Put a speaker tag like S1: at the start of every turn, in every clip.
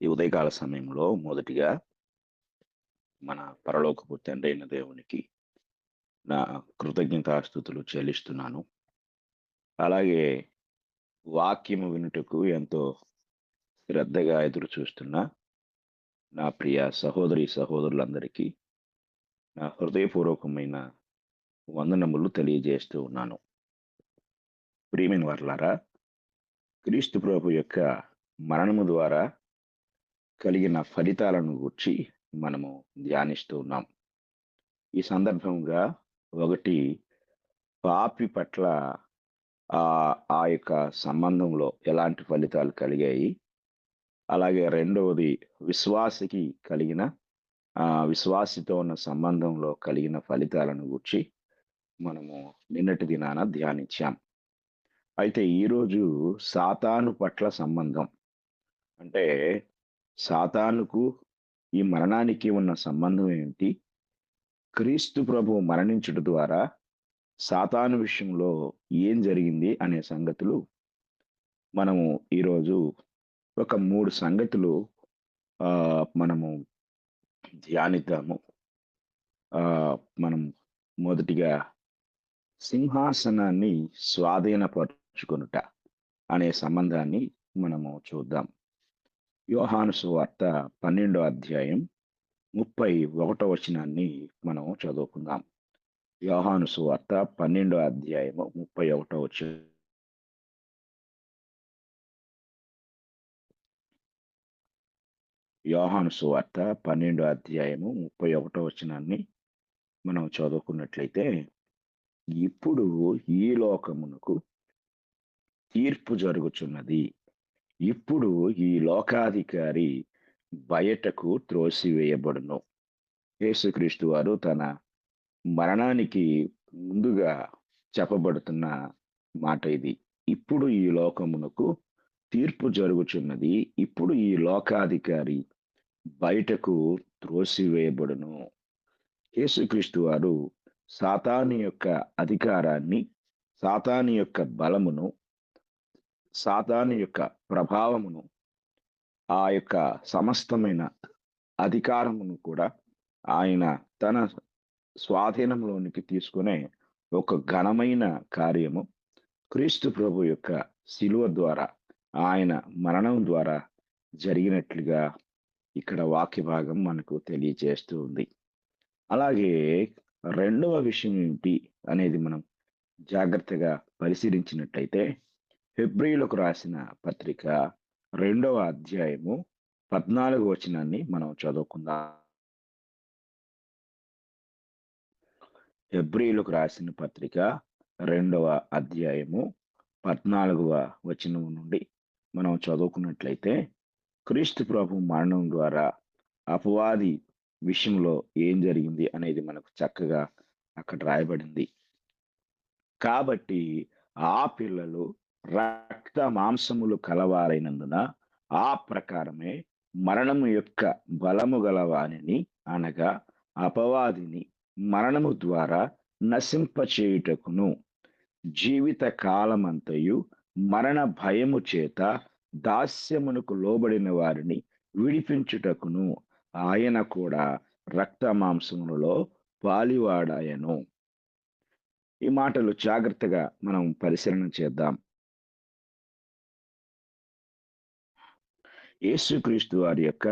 S1: ఈ ఉదయకాల సమయంలో మొదటిగా మన పరలోకపు తండ్రి అయిన దేవునికి నా కృతజ్ఞతాస్తుతులు చెల్లిస్తున్నాను. అలాగే వాక్యము వినుటకు ఎంతో శ్రద్ధగా ఎదురు చూస్తున్న నా ప్రియ సహోదరి సహోదరులందరికీ నా హృదయపూర్వకమైన వందనములు తెలియజేస్తూ ఉన్నాను. ప్రియమైన వర్లారా, క్రీస్తు ప్రభు యొక్క మరణము ద్వారా కలిగిన ఫలితాలను గూర్చి మనము ధ్యానిస్తూ ఉన్నాం. ఈ సందర్భంగా ఒకటి, పాపి పట్ల ఆ యొక్క సంబంధంలో ఎలాంటి ఫలితాలు కలిగాయి, అలాగే రెండవది విశ్వాసికి కలిగిన విశ్వాసితో ఉన్న సంబంధంలో కలిగిన ఫలితాలను గురించి మనము నిన్నటి దినాన ధ్యానించాం. అయితే ఈరోజు సాతాను పట్ల సంబంధం, అంటే సాతానుకు ఈ మరణానికి ఉన్న సంబంధం ఏంటి, క్రీస్తు ప్రభు మరణించుట ద్వారా సాతాను విషయంలో ఏం జరిగింది అనే సంగతులు మనము ఈరోజు ఒక 3 సంగతులు మనము ధ్యానిద్దాము. మనం మొదటిగా సింహాసనాన్ని స్వాధీనపరుచుకొనుట అనే సంబంధాన్ని మనము చూద్దాం. యోహాను సువార్త 12వ అధ్యాయం 31వ వచనాన్ని మనం చదువుకుందాం. యోహాను సువార్త 12వ అధ్యాయము 31వ వచనం. యోహాను సువార్త 12వ అధ్యాయము 31వ వచనాన్ని మనం చదువుకున్నట్లయితే, ఇప్పుడు ఈ లోకమునకు తీర్పు జరుగుచున్నది. ఇప్పుడు ఈ లోకాధికారి బయటకు త్రోసివేయబడును. యేసుక్రీస్తు వారు తన మరణానికి ముందుగా చెప్పబడుతున్న మాట ఇది. ఇప్పుడు ఈ లోకమునకు తీర్పు జరుగుచున్నది. ఇప్పుడు ఈ లోకాధికారి బయటకు త్రోసివేయబడును. యేసుక్రీస్తు వారు సాతాను యొక్క అధికారాన్ని, సాతాను యొక్క బలమును, సాతాను యొక్క ప్రభావమును, ఆ యొక్క సమస్తమైన అధికారమును కూడా ఆయన తన స్వాధీనంలోనికి తీసుకునే ఒక ఘనమైన కార్యము క్రీస్తు ప్రభు యొక్క శిలువ ద్వారా, ఆయన మరణం ద్వారా జరిగినట్లుగా ఇక్కడ వాక్య భాగం మనకు తెలియజేస్తూ ఉంది. అలాగే రెండవ విషయం ఏమిటి అనేది మనం జాగ్రత్తగా పరిశీలించినట్లయితే, హెబ్రీయులకు రాసిన పత్రిక 2వ అధ్యాయము 14వ వచనాన్ని మనం చదువుకుందాం. హెబ్రీయులకు రాసిన పత్రిక 2వ అధ్యాయము 14వ వచనం నుండి మనం చదువుకున్నట్లయితే, క్రీస్తు ప్రభు మరణం ద్వారా అపవాది విషయంలో ఏం జరిగింది అనేది మనకు చక్కగా అక్కడ రాయబడింది. కాబట్టి ఆ పిల్లలు రక్త మాంసములు కలవారైనందున ఆ ప్రకారమే మరణము యొక్క బలము గలవానిని, అనగా అపవాదిని మరణము ద్వారా నశింపచేయుటకును, జీవిత కాలమంతయు మరణ భయము చేత దాస్యమునకు లోబడిన వారిని విడిపించుటకును ఆయన కూడా రక్త మాంసములలో పాలివాడాయను. ఈ మాటలు జాగ్రత్తగా మనం పరిశీలన చేద్దాం. యేసుక్రీస్తు వారి యొక్క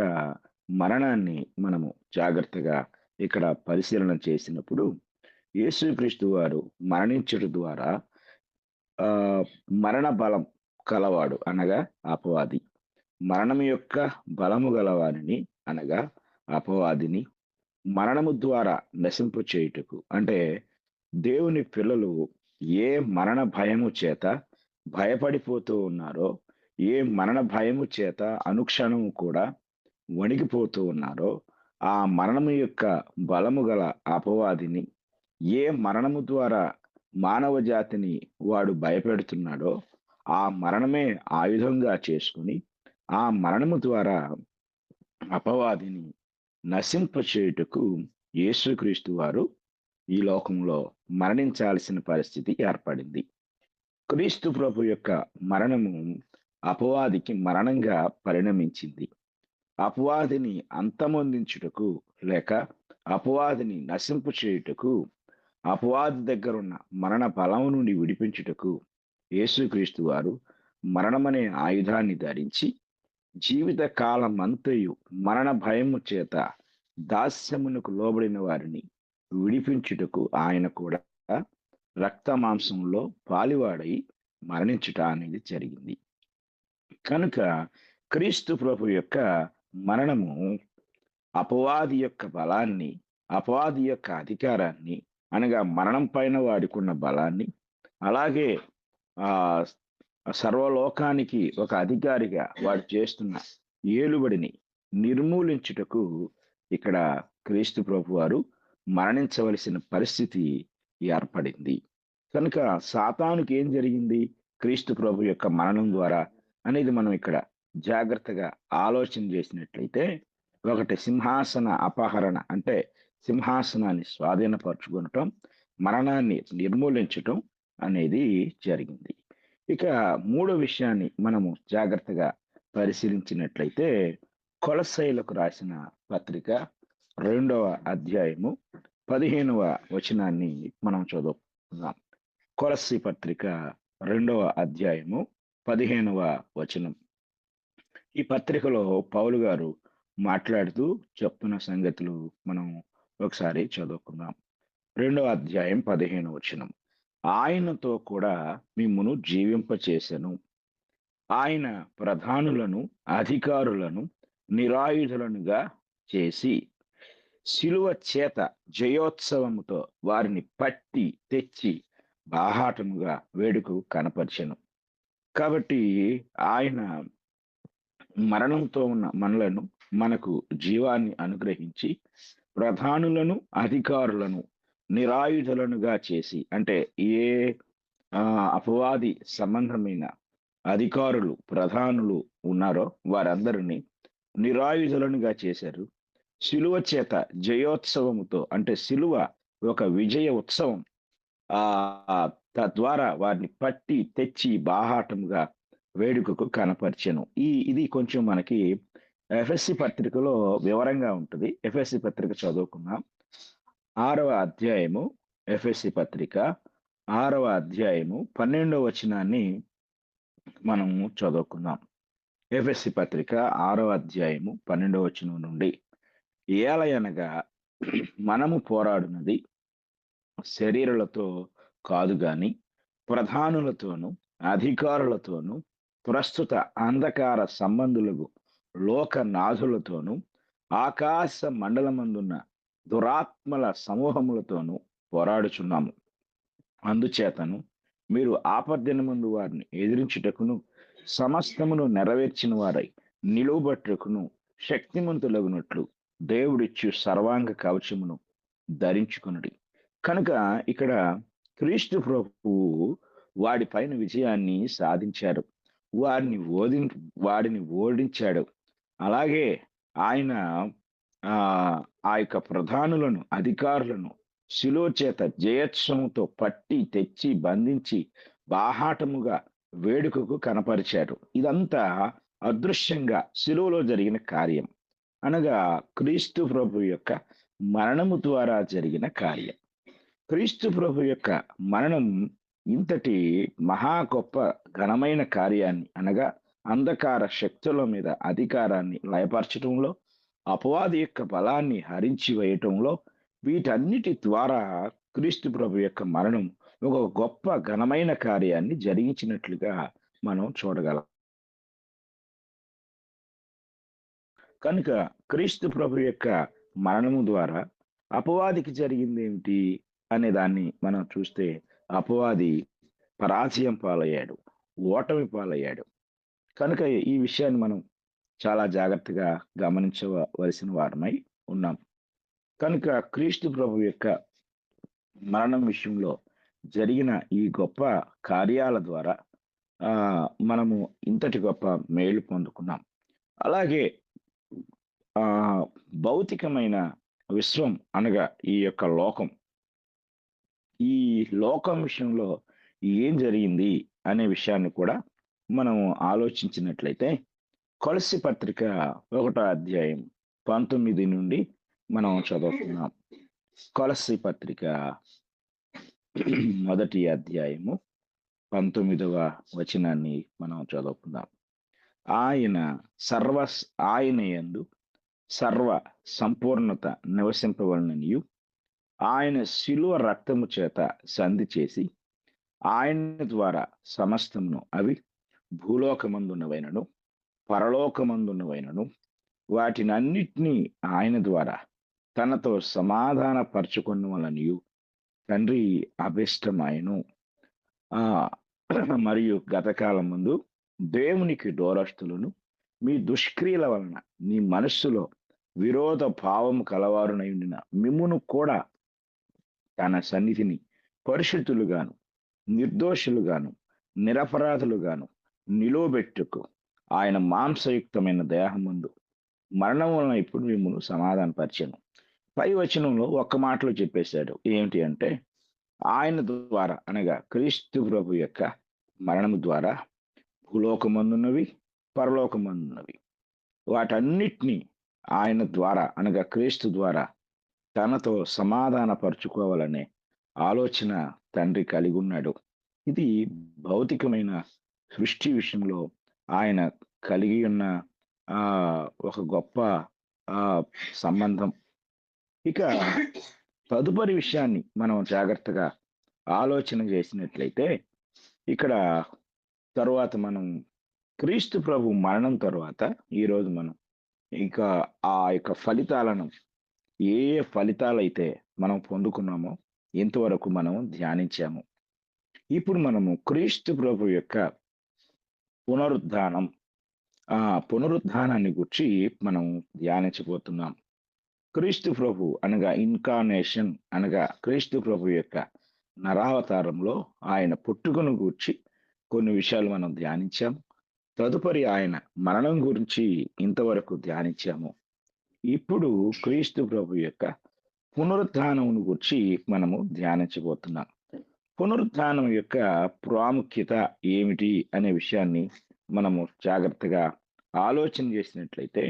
S1: మరణాన్ని మనము జాగ్రత్తగా ఇక్కడ పరిశీలన చేసినప్పుడు, యేసుక్రీస్తు వారు మరణించడం ద్వారా మరణ బలం కలవాడు, అనగా అపవాది, మరణం యొక్క బలము గలవారిని, అనగా అపవాదిని మరణము ద్వారా నశింపు చేయుటకు, అంటే దేవుని పిల్లలు ఏ మరణ భయము చేత భయపడిపోతూ ఉన్నారో, ఏ మరణ భయము చేత అనుక్షణము కూడా వణికిపోతూ ఉన్నారో, ఆ మరణము యొక్క బలము గల అపవాదిని, ఏ మరణము ద్వారా మానవ జాతిని వాడు భయపెడుతున్నాడో ఆ మరణమే ఆయుధంగా చేసుకుని, ఆ మరణము ద్వారా అపవాదిని నశింపచేయుటకు యేసుక్రీస్తు వారు ఈ లోకంలో మరణించాల్సిన పరిస్థితి ఏర్పడింది. క్రీస్తు ప్రభు యొక్క మరణము అపవాదికి మరణంగా పరిణమించింది. అపవాదిని అంతమొందించుటకు, లేక అపవాదిని నశింపు చేయుటకు, అపవాది దగ్గరున్న మరణ బలము నుండి విడిపించుటకు యేసుక్రీస్తు వారు మరణమనే ఆయుధాన్ని ధరించి జీవిత కాలమంతయు మరణ భయము చేత దాస్యమునకు లోబడిన వారిని విడిపించుటకు ఆయన కూడా రక్త మాంసంలో పాలివాడై మరణించుట అనేది జరిగింది. కనుక క్రీస్తు ప్రభు యొక్క మరణము అపవాది యొక్క బలాన్ని, అపవాది యొక్క అధికారాన్ని, అనగా మరణం పైన వాడికున్న బలాన్ని, అలాగే ఆ సర్వలోకానికి ఒక అధికారిగా వాడు చేస్తున్న ఏలుబడిని నిర్మూలించుటకు ఇక్కడ క్రీస్తు ప్రభు వారు మరణించవలసిన పరిస్థితి ఏర్పడింది. కనుక సాతానుకి ఏం జరిగింది క్రీస్తు ప్రభు యొక్క మరణం ద్వారా అనేది మనం ఇక్కడ జాగ్రత్తగా ఆలోచన చేసినట్లయితే, ఒకటి సింహాసన అపహరణ, అంటే సింహాసనాన్ని స్వాధీనపరచుకొనటం, మరణాన్ని నిర్మూలించటం అనేది జరిగింది. ఇక మూడో విషయాన్ని మనము జాగ్రత్తగా పరిశీలించినట్లయితే, కొలస్సీయులకు రాసిన పత్రిక 2వ అధ్యాయము 15వ వచనాన్ని మనం చదువుకుందాం. కొలస్సీ పత్రిక 2వ అధ్యాయము 15వ వచనం. ఈ పత్రికలో పౌలు గారు మాట్లాడుతూ చెప్తున్న సంగతులు మనం ఒకసారి చదువుకుందాం. 2వ అధ్యాయం 15వ వచనం. ఆయనతో కూడా మిమ్మును జీవింపచేసెను. ఆయన ప్రధానులను, అధికారులను నిరాయుధులనుగా చేసి శిలువ చేత జయోత్సవముతో వారిని పట్టి తెచ్చి బాహాటముగా వేడుకు కనపరిచెను. కాబట్టి ఆయన మరణంతో ఉన్న మనలను మనకు జీవాన్ని అనుగ్రహించి ప్రధానులను, అధికారులను నిరాయుధులనుగా చేసి, అంటే ఏ అపవాది సంబంధమైన అధికారులు, ప్రధానులు ఉన్నారో వారందరినీ నిరాయుధులనుగా చేశారు. శిలువ చేత జయోత్సవముతో, అంటే శిలువ ఒక విజయ ఉత్సవం, తద్వారా వారిని పట్టి తెచ్చి బాహాటముగా వేడుకకు కనపరిచెను. ఇది కొంచెం మనకి ఎఫ్ఎస్సి పత్రికలో వివరంగా ఉంటుంది. ఎఫ్ఎస్సి పత్రిక చదువుకుందాం. 6వ అధ్యాయము, ఎఫ్ఎస్సి పత్రిక 6వ అధ్యాయము 12వ వచనాన్ని మనము చదువుకుందాం. ఎఫ్ఎస్సి పత్రిక 6వ అధ్యాయము 12వ వచనం నుండి, ఏలయనగా మనము పోరాడునది శరీరులతో కాదు గాని ప్రధానులతోనూ అధికారులతోనూ ప్రస్తుత అంధకార సంబంధులకు లోకనాథులతోనూ ఆకాశ మండలమందున్న దురాత్మల సమూహములతోనూ పోరాడుచున్నాము. అందుచేతను మీరు ఆపద్దినమందు వారిని ఎదిరించుటకును సమస్తమును నెరవేర్చిన వారై నిలువబట్టుటకును శక్తిమంతులగునట్లు దేవుడిచ్చు సర్వాంగ కవచమును ధరించుకునుడి. కనుక ఇక్కడ క్రీస్తు ప్రభువు వాడి పైన విజయాన్ని సాధించారు. వాడిని ఓడించాడు. అలాగే ఆయన ఆ యొక్క ప్రధానులను, అధికారులను శిలువ చేత జయోత్సవంతో పట్టి తెచ్చి బంధించి బాహాటముగా వేడుకకు కనపరిచారు. ఇదంతా అదృశ్యంగా శిలువలో జరిగిన కార్యం, అనగా క్రీస్తు ప్రభు యొక్క మరణము ద్వారా జరిగిన కార్యం. క్రీస్తు ప్రభు యొక్క మరణం ఇంతటి మహా గొప్ప ఘనమైన కార్యాన్ని, అనగా అంధకార శక్తుల మీద అధికారాన్ని లయపరచటంలో, అపవాది యొక్క బలాన్ని హరించి వేయటంలో, వీటన్నిటి ద్వారా క్రీస్తు ప్రభు యొక్క మరణం ఒక గొప్ప ఘనమైన కార్యాన్ని జరిగించినట్లుగా మనం చూడగలం. కనుక క్రీస్తు ప్రభు యొక్క మరణము ద్వారా అపవాదికి జరిగింది ఏమిటి అనే దాన్ని మనం చూస్తే, అపవాది పరాజయం పాలయ్యాడు, ఓటమి పాలయ్యాడు. కనుక ఈ విషయాన్ని మనం చాలా జాగ్రత్తగా గమనించవలసిన వారమై ఉన్నాం. కనుక క్రీస్తు ప్రభు యొక్క మరణం విషయంలో జరిగిన ఈ గొప్ప కార్యాల ద్వారా మనము ఇంతటి గొప్ప మేలు పొందుకున్నాం. అలాగే భౌతికమైన విశ్వం, అనగా ఈ యొక్క లోకం, ఈ లోకం విషయంలో ఏం జరిగింది అనే విషయాన్ని కూడా మనం ఆలోచించినట్లయితే, కొలస్సీ పత్రిక 1వ అధ్యాయం 19 నుండి మనం చదువుతున్నాం. కొలస్సీ పత్రిక 1వ అధ్యాయము 19వ వచనాన్ని మనం చదువుకుందాం. ఆయన యందు సర్వ సంపూర్ణత నివసింపవలననియు ఆయన శిలువ రక్తము చేత సంధి చేసి ఆయన ద్వారా సమస్తమును, అవి భూలోకమందున్నవైనను పరలోకమందున్నవైనను వాటినన్నిటినీ ఆయన ద్వారా తనతో సమాధాన పరచుకున్నవలనియు తండ్రి అభిష్టమాయను. ఆ మరియు గతకాలం ముందు దేవునికి దూరస్తులను మీ దుష్క్రియల వలన మీ మనస్సులో విరోధ భావం కలవారునై ఉండిన మిమ్మును కూడా తన సన్నిధిని పరిశుద్ధులుగాను నిర్దోషులుగాను నిరపరాధులుగాను నిలువబెట్టుకు ఆయన మాంసయుక్తమైన దేహం ముందు మరణం వలన ఇప్పుడు మిమ్మల్ని సమాధానపరిచాను. పై వచనంలో ఒక్క మాటలో చెప్పేశాడు. ఏమిటి అంటే, ఆయన ద్వారా అనగా క్రీస్తు ప్రభు యొక్క మరణము ద్వారా భూలోకమందున్నవి పరలోకమందున్నవి వాటన్నిటినీ ఆయన ద్వారా అనగా క్రీస్తు ద్వారా తనతో సమాధాన పరుచుకోవాలనే ఆలోచన తండ్రి కలిగి ఉన్నాడు. ఇది భౌతికమైన సృష్టి విషయంలో ఆయన కలిగి ఉన్న ఒక గొప్ప సంబంధం. ఇక తదుపరి విషయాన్ని మనం జాగ్రత్తగా ఆలోచన చేసినట్లయితే, ఇక్కడ తరువాత మనం క్రీస్తు ప్రభు మరణం తరువాత ఈరోజు మనం ఇక ఆ యొక్క ఫలితాలను ఏ ఫలితాలైతే మనం పొందుకున్నామో ఇంతవరకు మనం ధ్యానించాము. ఇప్పుడు మనము క్రీస్తు ప్రభు యొక్క పునరుద్ధానాన్ని గురించి మనం ధ్యానించబోతున్నాం. క్రీస్తు ప్రభు అనగా ఇన్కార్నేషన్ అనగా క్రీస్తు ప్రభు యొక్క నరావతారంలో ఆయన పుట్టుకను గూర్చి కొన్ని విషయాలు మనం ధ్యానించాము. తదుపరి ఆయన మరణం గురించి ఇంతవరకు ధ్యానించాము. ఇప్పుడు క్రీస్తు ప్రభు యొక్క పునరుద్ధానం గురించి మనము ధ్యానించబోతున్నాం. పునరుద్ధానం యొక్క ప్రాముఖ్యత ఏమిటి అనే విషయాన్ని మనము జాగ్రత్తగా ఆలోచన చేసినట్లయితే,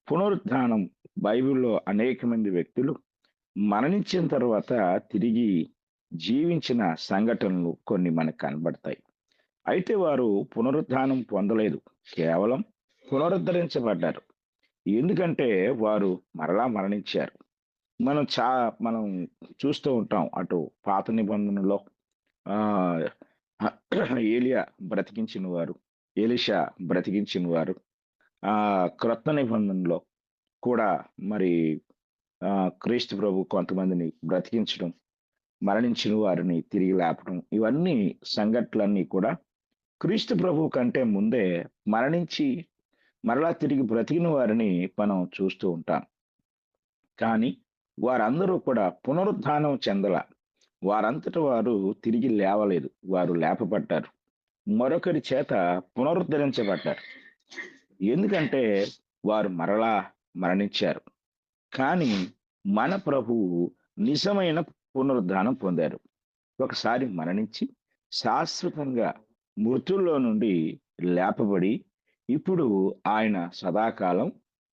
S1: పునరుద్ధానం బైబిల్లో అనేక మంది వ్యక్తులు మరణించిన తర్వాత తిరిగి జీవించిన సంఘటనలు కొన్ని మనకు కనబడతాయి. అయితే వారు పునరుద్ధానం పొందలేదు, కేవలం పునరుద్ధరించబడ్డారు. ఎందుకంటే వారు మరలా మరణించారు. మనం చూస్తూ ఉంటాం. అటు పాత నిబంధనలో ఏలియా బ్రతికించిన వారు, ఎలీషా బ్రతికించిన వారు, క్రొత్త నిబంధనలో కూడా మరి క్రీస్తు ప్రభు కొంతమందిని బ్రతికించడం, మరణించిన వారిని తిరిగి లేపడం, ఇవన్నీ సంఘటనలన్నీ కూడా క్రీస్తు ప్రభు కంటే ముందే మరణించి మరలా తిరిగి బ్రతికిన వారిని మనం చూస్తూ ఉంటాం. కానీ వారందరూ కూడా పునరుద్ధానం చెందల. వారంతట వారు తిరిగి లేవలేదు, వారు లేపబడ్డారు, మరొకరి చేత పునరుద్ధరించబడ్డారు. ఎందుకంటే వారు మరలా మరణించారు. కానీ మన ప్రభువు నిజమైన పునరుద్ధానం పొందారు. ఒకసారి మరణించి శాశ్వతంగా మృతుల్లో నుండి లేపబడి ఇప్పుడు ఆయన సదాకాలం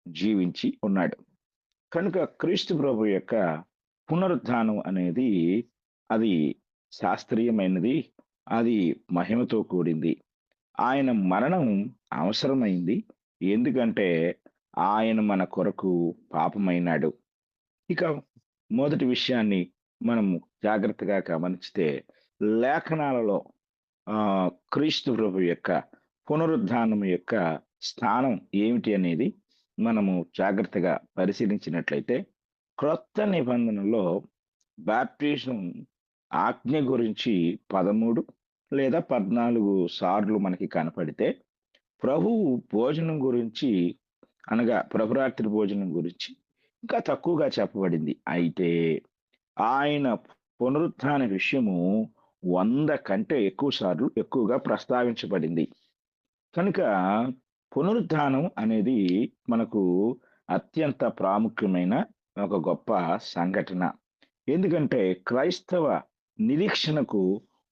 S1: జీవించి ఉన్నాడు. కనుక క్రీస్తు ప్రభు యొక్క పునరుద్ధానం అనేది అది శాస్త్రీయమైనది, అది మహిమతో కూడింది. ఆయన మరణం అవసరమైంది, ఎందుకంటే ఆయన మన కొరకు పాపమైనాడు. ఇక మొదటి విషయాన్ని మనము జాగ్రత్తగా గమనిస్తే, లేఖనాలలో క్రీస్తు ప్రభు యొక్క పునరుద్ధానం యొక్క స్థానం ఏమిటి అనేది మనము జాగ్రత్తగా పరిశీలించినట్లయితే, క్రొత్త నిబంధనలో బాప్టిజం ఆజ్ఞ గురించి 13 లేదా 14 సార్లు మనకి కనపడితే, ప్రభువు భోజనం గురించి అనగా ప్రభురాత్రి భోజనం గురించి ఇంకా తక్కువగా చెప్పబడింది. అయితే ఆయన పునరుత్థాన విషయము 100 కంటే ఎక్కువగా ప్రస్తావించబడింది. కనుక పునరుద్ధానం అనేది మనకు అత్యంత ప్రాముఖ్యమైన ఒక గొప్ప సంఘటన. ఎందుకంటే క్రైస్తవ నిరీక్షణకు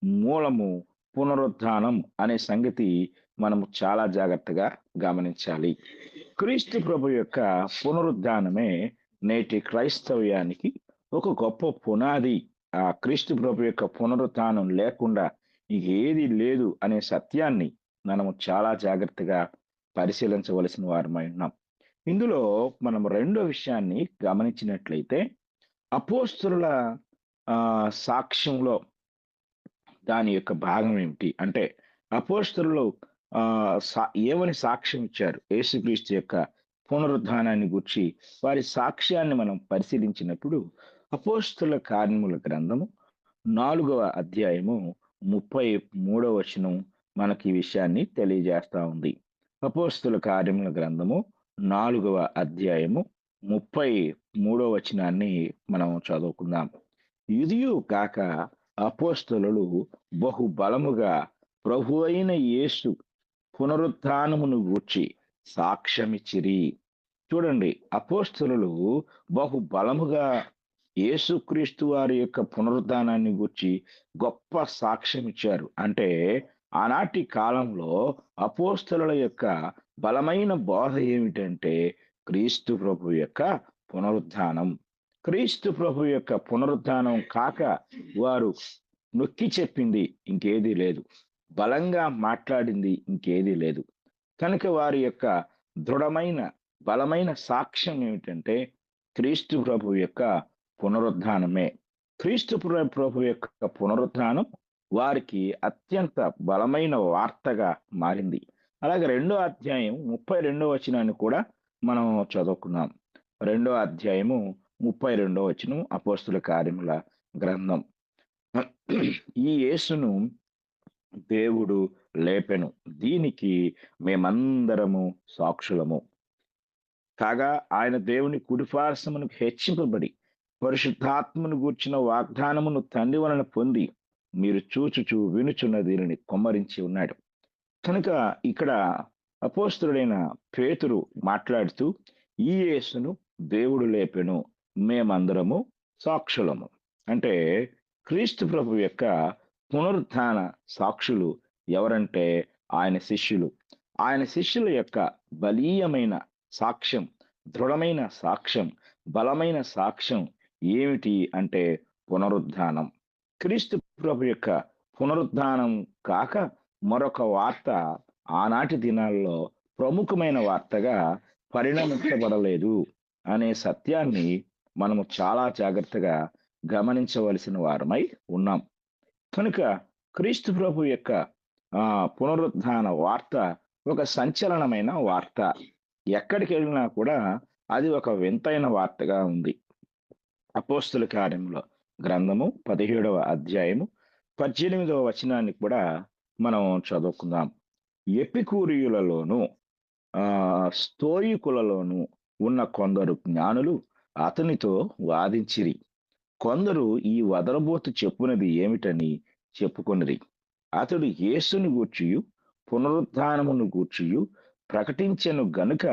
S1: మూలము పునరుద్ధానం అనే సంగతి మనము చాలా జాగ్రత్తగా గమనించాలి. క్రీస్తు ప్రభు యొక్క పునరుద్ధానమే నేటి క్రైస్తవ్యానికి ఒక గొప్ప పునాది. ఆ క్రీస్తు ప్రభు యొక్క పునరుత్థానం లేకుండా ఏది లేదు అనే సత్యాన్ని మనము చాలా జాగ్రత్తగా పరిశీలించవలసిన వారమై ఉన్నాం. ఇందులో మనం రెండో విషయాన్ని గమనించినట్లయితే అపోస్తలుల సాక్ష్యంలో దాని యొక్క భాగం ఏమిటి అంటే అపోస్తలులు ఏమని సాక్ష్యం ఇచ్చారు యేసుక్రీస్తు యొక్క పునరుద్ధానాన్ని గురించి వారి సాక్ష్యాన్ని మనం పరిశీలించినప్పుడు అపోస్తలుల కార్యముల గ్రంథము 4వ అధ్యాయము 33వ వచనం మనకి ఈ విషయాన్ని తెలియజేస్తా ఉంది. అపోస్తలుల కార్యముల గ్రంథము 4వ అధ్యాయము 33వ వచనాన్ని మనం చదువుకుందాం. ఇదియు కాక అపోస్తలులు బహు బలముగా ప్రభు అయిన యేసు పునరుత్థానమును గూర్చి సాక్ష్యమిచ్చిరి. చూడండి, అపోస్తలులు బహు బలముగా యేసుక్రీస్తు వారి యొక్క పునరుద్ధానాన్ని గూర్చి గొప్ప సాక్ష్యం ఇచ్చారు. అంటే ఆనాటి కాలంలో అపోస్తలుల యొక్క బలమైన బోధ ఏమిటంటే క్రీస్తు ప్రభు యొక్క పునరుద్ధానం. క్రీస్తు ప్రభు యొక్క పునరుద్ధానం కాక వారు నొక్కి చెప్పింది ఇంకేదీ లేదు, బలంగా మాట్లాడింది ఇంకేదీ లేదు. కనుక వారి యొక్క దృఢమైన బలమైన సాక్ష్యం ఏమిటంటే క్రీస్తు ప్రభు యొక్క పునరుద్ధానమే. క్రీస్తు ప్రభు యొక్క పునరుద్ధానం వారికి అత్యంత బలమైన వార్తగా మారింది. అలాగే 2వ అధ్యాయం 32వ వచనాన్ని కూడా మనం చదువుకున్నాం. 2వ అధ్యాయము 32వ వచనం అపోస్తలుల కార్యముల గ్రంథం. ఈ యేసును దేవుడు లేపెను, దీనికి మేమందరము సాక్షులము. కాగా ఆయన దేవుని కుడిపార్శ్వమునకు హెచ్చింపబడి పరిశుద్ధాత్మను గూర్చిన వాగ్దానమును తండ్రి వలన పొంది మీరు చూచుచు వినుచున్న దీనిని కొమ్మరించి ఉన్నాడు. కనుక ఇక్కడ అపోస్తలుడైన పేతురు మాట్లాడుతూ ఈ యేసును దేవుడు లేపెను, మేమందరము సాక్షులము. అంటే క్రీస్తు ప్రభు యొక్క పునరుత్థాన సాక్షులు ఎవరంటే ఆయన శిష్యులు. ఆయన శిష్యుల యొక్క బలీయమైన సాక్ష్యం, దృఢమైన సాక్ష్యం, బలమైన సాక్ష్యం ఏమిటి అంటే పునరుద్ధానం. క్రీస్తు ప్రభు యొక్క పునరుద్ధానం కాక మరొక వార్త ఆనాటి దినాల్లో ప్రముఖమైన వార్తగా పరిణమించబడలేదు అనే సత్యాన్ని మనము చాలా జాగ్రత్తగా గమనించవలసిన వారమై ఉన్నాం. కనుక క్రీస్తు ప్రభు యొక్క పునరుద్ధాన వార్త ఒక సంచలనమైన వార్త. ఎక్కడికి వెళ్ళినా కూడా అది ఒక వింతైన వార్తగా ఉంది. అపోస్తలుల కార్యముల గ్రంథము 17వ అధ్యాయము 18వ వచనాన్ని కూడా మనం చదువుకుందాం. ఎపికూరియులలోను స్తోయికులలోను ఉన్న కొందరు జ్ఞానులు అతనితో వాదించిరి. కొందరు ఈ వదరబోతు చెప్పునది ఏమిటని చెప్పుకొనిరి. అతడు యేసుని గూర్చియు పునరుద్ధానమును గూర్చియు ప్రకటించెను గనుక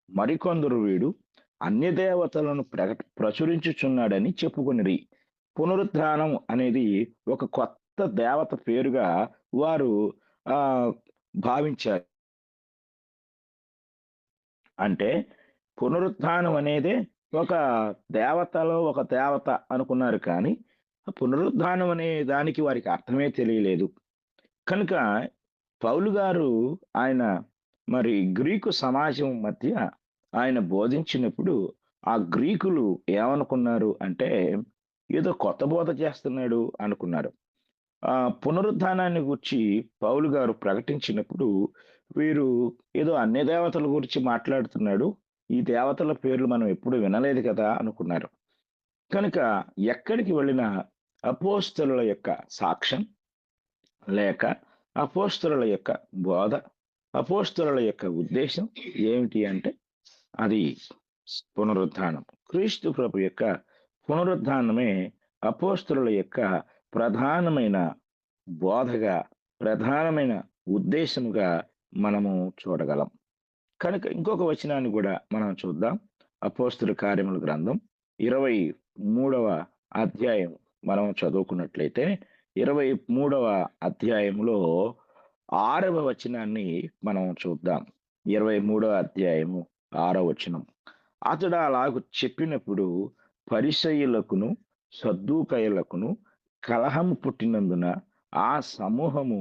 S1: మరికొందరు వీడు అన్య దేవతలను ప్రచురించుచున్నాడని చెప్పుకొనిరి. పునరుద్ధానం అనేది ఒక కొత్త దేవత పేరుగా వారు భావించారు. అంటే పునరుద్ధానం అనేదే ఒక దేవతలో ఒక దేవత అనుకున్నారు, కానీ పునరుద్ధానం అనే దానికి వారికి అర్థమే తెలియలేదు. కనుక పౌలు గారు ఆయన మరి గ్రీకు సమాజం మధ్య ఆయన బోధించినప్పుడు ఆ గ్రీకులు ఏమనుకున్నారు అంటే ఏదో కొత్త బోధ చేస్తున్నాడు అనుకున్నారు. పునరుద్ధానాన్ని గురించి పౌలు గారు ప్రకటించినప్పుడు వీరు ఏదో అన్య దేవతల గురించి మాట్లాడుతున్నాడు, ఈ దేవతల పేర్లు మనం ఎప్పుడు వినలేదు కదా అనుకున్నారు. కనుక ఎక్కడికి వెళ్ళిన అపోస్తలుల యొక్క సాక్ష్యం లేక అపోస్తలుల యొక్క బోధ, అపోస్తలుల యొక్క ఉద్దేశం ఏమిటి అంటే అది పునరుద్ధానం. క్రీస్తు ప్రభు యొక్క పునరుద్ధానమే అపోస్తలుల యొక్క ప్రధానమైన బోధగా, ప్రధానమైన ఉద్దేశముగా మనము చూడగలం. కనుక ఇంకొక వచనాన్ని కూడా మనం చూద్దాం. అపోస్తలుల కార్యముల గ్రంథం 23వ అధ్యాయం మనం చదువుకున్నట్లయితే 23వ అధ్యాయంలో 6వ వచనాన్ని మనం చూద్దాం. 23వ అధ్యాయము 6వ వచనం. అతడు అలాగు చెప్పినప్పుడు పరిసయ్యులకును సద్దూకయ్యులకును కలహము పుట్టినందున ఆ సమూహము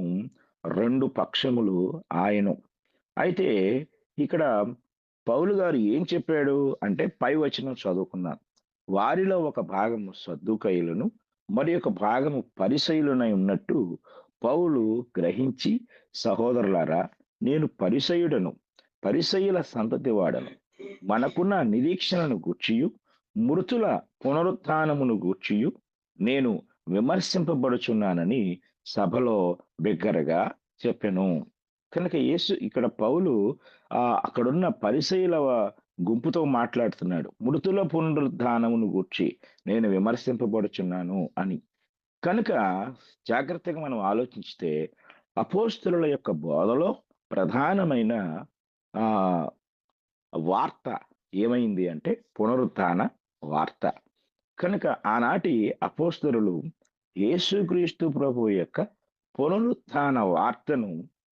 S1: 2 పక్షములు ఆయను. అయితే ఇక్కడ పౌలు గారు ఏం చెప్పాడు అంటే పై వచనం చదువుకున్నాం. వారిలో ఒక భాగము సద్దూకయ్యులను మరి ఒక భాగము పరిసయ్యులనై ఉన్నట్టు పౌలు గ్రహించి, సహోదరులారా, నేను పరిసయ్యుడను, పరిసయ్యుల సంతతి వాడను. మనకున్న నిరీక్షణను గూర్చియు మృతుల పునరుత్థానమును గూర్చియు నేను విమర్శింపబడుచున్నానని సభలో బిగ్గరగా చెప్పెను. కనుక యేసు ఇక్కడ పౌలు అక్కడున్న పరిసయ్యుల గుంపుతో మాట్లాడుతున్నాడు. మృతుల పునరుద్ధానమును గూర్చి నేను విమర్శింపబడుచున్నాను అని. కనుక జాగ్రత్తగా మనం ఆలోచిస్తే అపోస్తలుల యొక్క బోధలో ప్రధానమైన ఆ వార్త ఏమైంది అంటే పునరుత్థాన వార్త. కనుక ఆనాటి అపోస్తలులు యేసుక్రీస్తు ప్రభువు యొక్క పునరుత్థాన వార్తను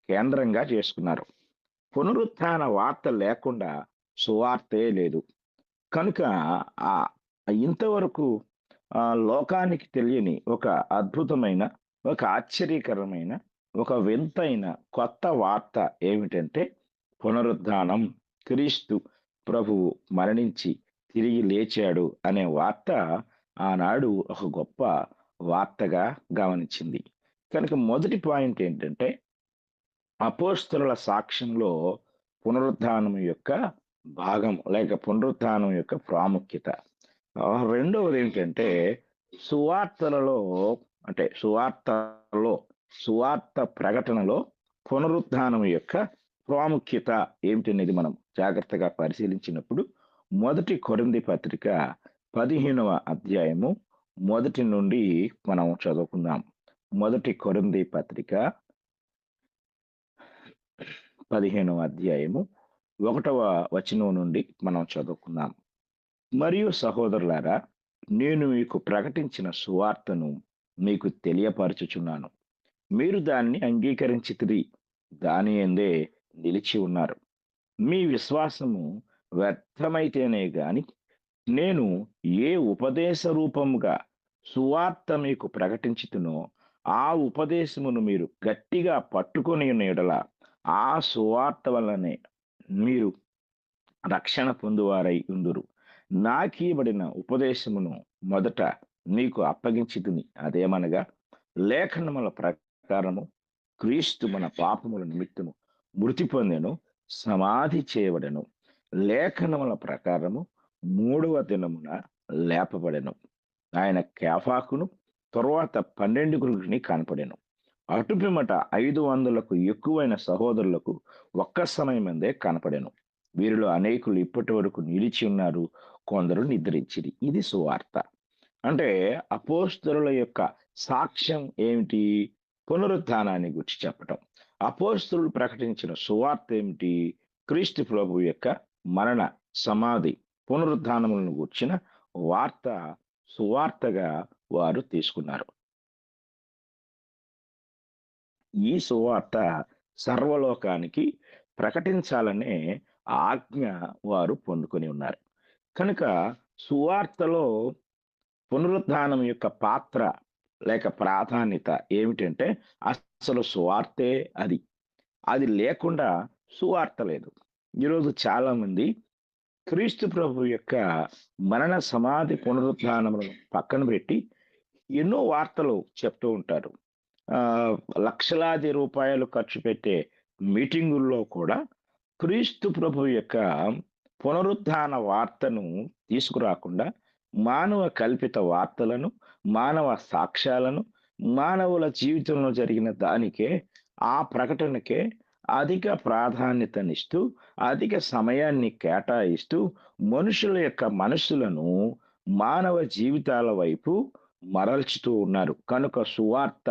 S1: కేంద్రంగా చేసుకున్నారు. పునరుత్థాన వార్త లేకుండా సువార్తే లేదు. కనుక ఆ ఇంతవరకు లోకానికి తెలియని ఒక అద్భుతమైన, ఒక ఆశ్చర్యకరమైన, ఒక వింతైన కొత్త వార్త ఏమిటంటే పునరుద్ధానం. క్రీస్తు ప్రభువు మరణించి తిరిగి లేచాడు అనే వార్త ఆనాడు ఒక గొప్ప వార్తగా గమనించింది. కనుక మొదటి పాయింట్ ఏంటంటే అపోస్తలుల సాక్ష్యంలో పునరుద్ధానం యొక్క భాగం లేక పునరుత్థానం యొక్క ప్రాముఖ్యత. రెండవది ఏంటంటే సువార్తలలో అంటే సువార్త ప్రకటనలో పునరుత్థానం యొక్క ప్రాముఖ్యత ఏమిటనేది మనం జాగ్రత్తగా పరిశీలించినప్పుడు మొదటి కొరింథీ పత్రిక 15వ అధ్యాయము మొదటి నుండి మనం చదువుకుందాం. మొదటి కొరింథీ పత్రిక 15వ అధ్యాయము 1వ వచనం నుండి మనం చదువుకుందాం. మరియు సహోదరులారా, నేను మీకు ప్రకటించిన సువార్తను మీకు తెలియపరచుచున్నాను. మీరు దాన్ని అంగీకరించితిరి, దాని యందే నిలిచి ఉన్నారు. మీ విశ్వాసము వ్యర్థమైతేనే గాని నేను ఏ ఉపదేశ రూపముగా సువార్త మీకు ప్రకటించుతునో ఆ ఉపదేశమును మీరు గట్టిగా పట్టుకొని ఉన్న యెడల ఆ సువార్త వల్లనే మీరు రక్షణ పొందువారై ఉందురు. నాకీయబడిన ఉపదేశమును మొదట నీకు అప్పగించితిని. అదేమనగా లేఖనముల ప్రకారము క్రీస్తు మన పాపముల నిమిత్తము మృతి పొందెను, సమాధి చేయబడెను. లేఖనముల ప్రకారము 3వ దినమున లేపబడెను. ఆయన కేఫాకును తరువాత 12 కనపడెను. అటు పిమ్మట 500కు ఎక్కువైన సహోదరులకు ఒక్క సమయమందే కనపడెను. వీరిలో అనేకులు ఇప్పటి వరకు నిలిచి ఉన్నారు, కొందరు నిద్రించిరి. ఇది సువార్త. అంటే అపోస్తలుల యొక్క సాక్ష్యం ఏమిటి? పునరుత్థానాన్ని గురించి చెప్పటం. అపోస్తలులు ప్రకటించిన సువార్త ఏమిటి? క్రీస్తు ప్రభు యొక్క మరణ, సమాధి, పునరుత్థానములను గూర్చిన వార్త సువార్తగా వారు తీసుకున్నారు. ఈ సువార్త సర్వలోకానికి ప్రకటించాలనే ఆజ్ఞ వారు పొందుకొని ఉన్నారు. కనుక సువార్తలో పునరుత్థానం యొక్క పాత్ర లేక ప్రాధాన్యత ఏమిటంటే అసలు సువార్తే అది. అది లేకుండా సువార్త లేదు. ఈరోజు చాలా మంది క్రీస్తు ప్రభు యొక్క మరణ, సమాధి, పునరుత్థానములను పక్కన పెట్టి ఎన్నో వార్తలు చెప్తూ ఉంటారు. లక్షలాది రూపాయలు ఖర్చు పెట్టే మీటింగుల్లో కూడా క్రీస్తు ప్రభు యొక్క పునరుత్థాన వార్తను తీసుకురాకుండా మానవ కల్పిత వార్తలను, మానవ సాక్ష్యాలను, మానవుల జీవితంలో జరిగిన దానికే, ఆ ప్రకటనకే అధిక ప్రాధాన్యతనిస్తూ, అధిక సమయాన్ని కేటాయిస్తూ మనుషుల యొక్క మనస్సులను మానవ జీవితాల వైపు మరల్చుతూ ఉన్నారు. కనుక సువార్త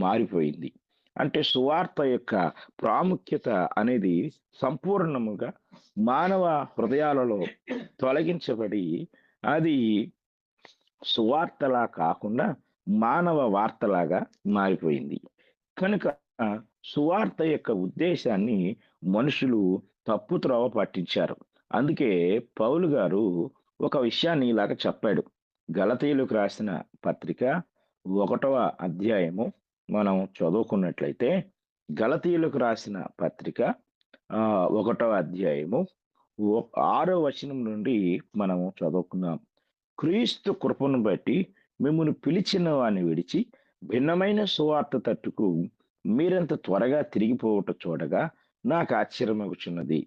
S1: మారిపోయింది. అంటే సువార్త యొక్క ప్రాముఖ్యత అనేది సంపూర్ణముగా మానవ హృదయాలలో తొలగించబడి అది సువార్తలా కాకుండా మానవ వార్తలాగా మారిపోయింది. కనుక సువార్త యొక్క ఉద్దేశాన్ని మనుషులు తప్పు త్రోవ పట్టించారు. అందుకే పౌలు గారు ఒక విషయాన్ని ఇలాగ చెప్పాడు. గలతీయులకు రాసిన పత్రిక 1వ అధ్యాయము మనం చదువుకున్నట్లయితే, గలతీయులకు రాసిన పత్రిక 1వ అధ్యాయము 6వ వచనం నుండి మనము చదువుకుందాం. క్రీస్తు కృపను బట్టి మిమ్మును పిలిచిన వాని విడిచి భిన్నమైన సువార్త తట్టుకు మీరెంత త్వరగా తిరిగిపోవుట చూడగా నాకు ఆశ్చర్యమగుచున్నది.